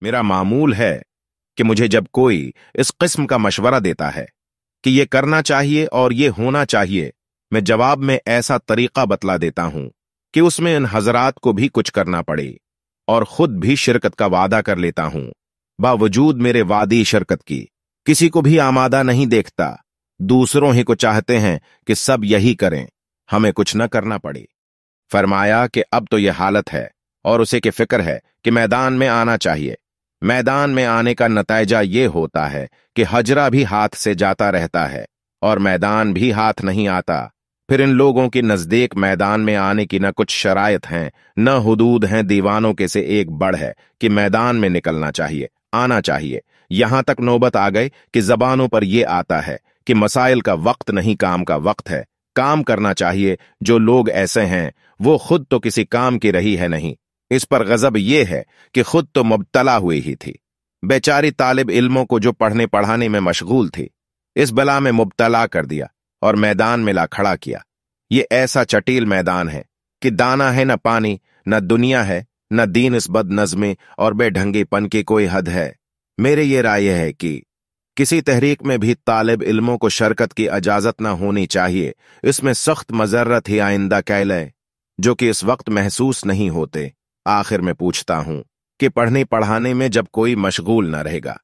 मेरा मामूल है कि मुझे जब कोई इस किस्म का मशवरा देता है कि ये करना चाहिए और ये होना चाहिए, मैं जवाब में ऐसा तरीका बतला देता हूं कि उसमें इन हजरात को भी कुछ करना पड़े और खुद भी शिरकत का वादा कर लेता हूं। बावजूद मेरे वादी शिरकत की किसी को भी आमादा नहीं देखता। दूसरों ही को चाहते हैं कि सब यही करें, हमें कुछ न करना पड़े। फरमाया कि अब तो यह हालत है और उसे की फिक्र है कि मैदान में आना चाहिए। मैदान में आने का नतीजा ये होता है कि हजरा भी हाथ से जाता रहता है और मैदान भी हाथ नहीं आता। फिर इन लोगों के नजदीक मैदान में आने की न कुछ शराइत हैं, न हुदूद हैं। दीवानों के से एक बड़ है कि मैदान में निकलना चाहिए, आना चाहिए। यहां तक नौबत आ गई कि जबानों पर यह आता है कि मसाइल का वक्त नहीं, काम का वक्त है। काम करना चाहिए। जो लोग ऐसे हैं वो खुद तो किसी काम की रही है नहीं। इस पर गजब यह है कि खुद तो मुब्तला हुई ही थी। बेचारी तालिब इल्मों को जो पढ़ने पढ़ाने में मशगूल थी, इस बला में मुब्तला कर दिया और मैदान में ला खड़ा किया। ये ऐसा चटील मैदान है कि दाना है न पानी, न दुनिया है, न दीन। इस बदनज़्मी और बेढंगेपन की कोई हद है। मेरे ये राय है कि किसी तहरीक में भी तालिब इल्मों को शरकत की इजाजत न होनी चाहिए। इसमें सख्त मजर्रत ही आइंदा कैले जो कि इस वक्त महसूस नहीं होते। आखिर में पूछता हूं कि पढ़ने पढ़ाने में जब कोई मशगूल न रहेगा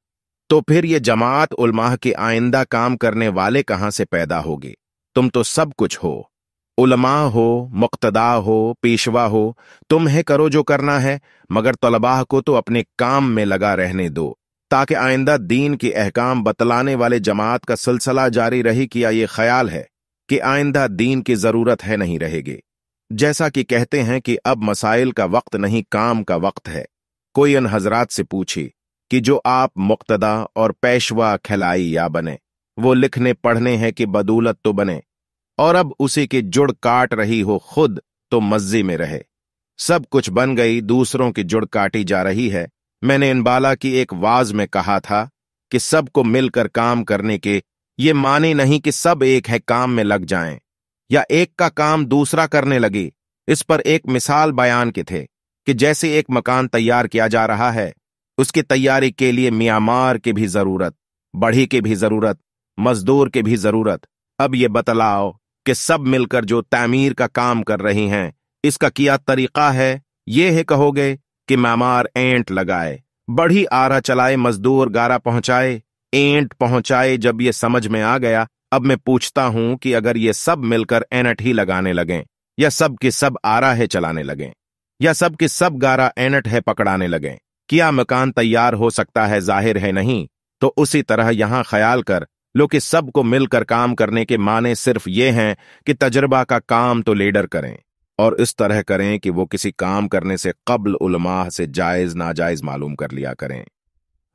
तो फिर ये जमात उलमाह के आइंदा काम करने वाले कहां से पैदा होगी? तुम तो सब कुछ हो, उलमा हो, मुक्तदा हो, पेशवा हो। तुम्हें करो जो करना है, मगर तलबाह को तो अपने काम में लगा रहने दो ताकि आइंदा दीन की अहकाम बतलाने वाले जमात का सिलसिला जारी रही। किया ये ख्याल है कि आइंदा दीन की जरूरत है नहीं रहेगी। जैसा कि कहते हैं कि अब मसाइल का वक्त नहीं, काम का वक्त है। कोई इन हजरात से पूछी कि जो आप मुक्तदा और पेशवा खिलाई या बने, वो लिखने पढ़ने हैं कि बदौलत तो बने, और अब उसी की जुड़ काट रही हो, खुद तो मज्जे में रहे। सब कुछ बन गई, दूसरों की जुड़ काटी जा रही है। मैंने इन बाला की एक वाज में कहा था कि सबको मिलकर काम करने के ये माने नहीं कि सब एक है काम में लग जाएं या एक का काम दूसरा करने लगे। इस पर एक मिसाल बयान के थे कि जैसे एक मकान तैयार किया जा रहा है, उसकी तैयारी के लिए मियामार की भी जरूरत, बढ़ी की भी जरूरत, मजदूर की भी जरूरत। अब ये बतलाओ कि सब मिलकर जो तामीर का काम कर रही हैं, इसका क्या तरीका है? ये है कहोगे कि मामार एंट लगाए, बढ़ी आरा चलाए, मजदूर गारा पहुंचाए, एंट पहुंचाए। जब ये समझ में आ गया, अब मैं पूछता हूं कि अगर ये सब मिलकर एनट ही लगाने लगें, या सब के सब आरा है चलाने लगें, या सब के सब गारा एनट है पकड़ाने लगें, क्या मकान तैयार हो सकता है? जाहिर है नहीं। तो उसी तरह यहां ख्याल कर लो कि सबको मिलकर काम करने के माने सिर्फ ये हैं कि तजर्बा का काम तो लीडर करें, और इस तरह करें कि वो किसी काम करने से कब्ल उलमाह से जायज नाजायज मालूम कर लिया करें,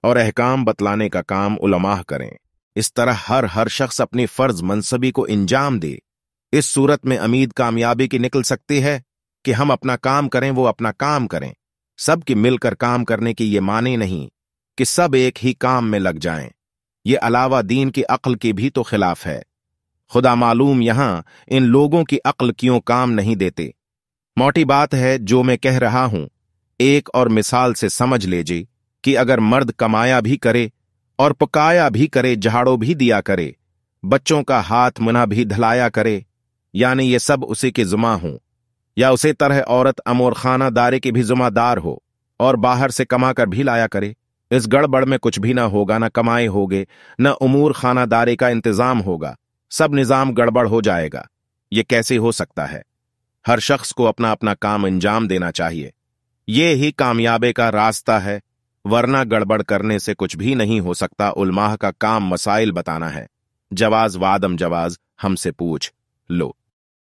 और अहकाम बतलाने का काम उलमाह करें। इस तरह हर शख्स अपनी फर्ज मनसबी को इंजाम दे। इस सूरत में उम्मीद कामयाबी की निकल सकती है कि हम अपना काम करें, वो अपना काम करें। सबकी मिलकर काम करने की ये माने नहीं कि सब एक ही काम में लग जाएं। ये अलावा दीन की अक्ल की भी तो खिलाफ है। खुदा मालूम यहां इन लोगों की अक्ल क्यों काम नहीं देते। मोटी बात है जो मैं कह रहा हूं। एक और मिसाल से समझ लीजिए कि अगर मर्द कमाया भी करे और पकाया भी करे, झाड़ो भी दिया करे, बच्चों का हाथ मुना भी धलाया करे, यानी ये सब उसी के जुमा हों, या उसी तरह औरत अमोर खाना दारे की भी जुम्मेदार हो और बाहर से कमा कर भी लाया करे, इस गड़बड़ में कुछ भी ना होगा, ना कमाए होगे, न उमूर खानादारी का इंतजाम होगा, सब निजाम गड़बड़ हो जाएगा। ये कैसे हो सकता है? हर शख्स को अपना अपना काम अंजाम देना चाहिए। ये ही कामयाबी का रास्ता है, वरना गड़बड़ करने से कुछ भी नहीं हो सकता। उलमाह का काम मसाइल बताना है, जवाज वादम जवाज हमसे पूछ लो।